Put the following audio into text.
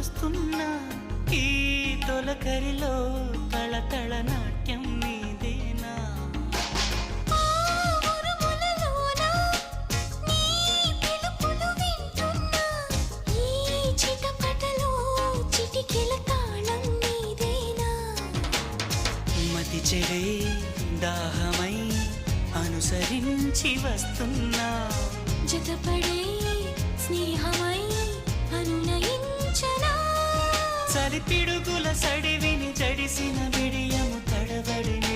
చూస్తున్నా ఈ తొలకరిలో తళతళ నాట్యం నీదేనా మతి చెడే దాహమై అనుసరించి వస్తున్నా జతపడే స్నేహమై అనునయించనా చలి పిడుగుల సడివిని జడిసిన బిడియము తడబడిన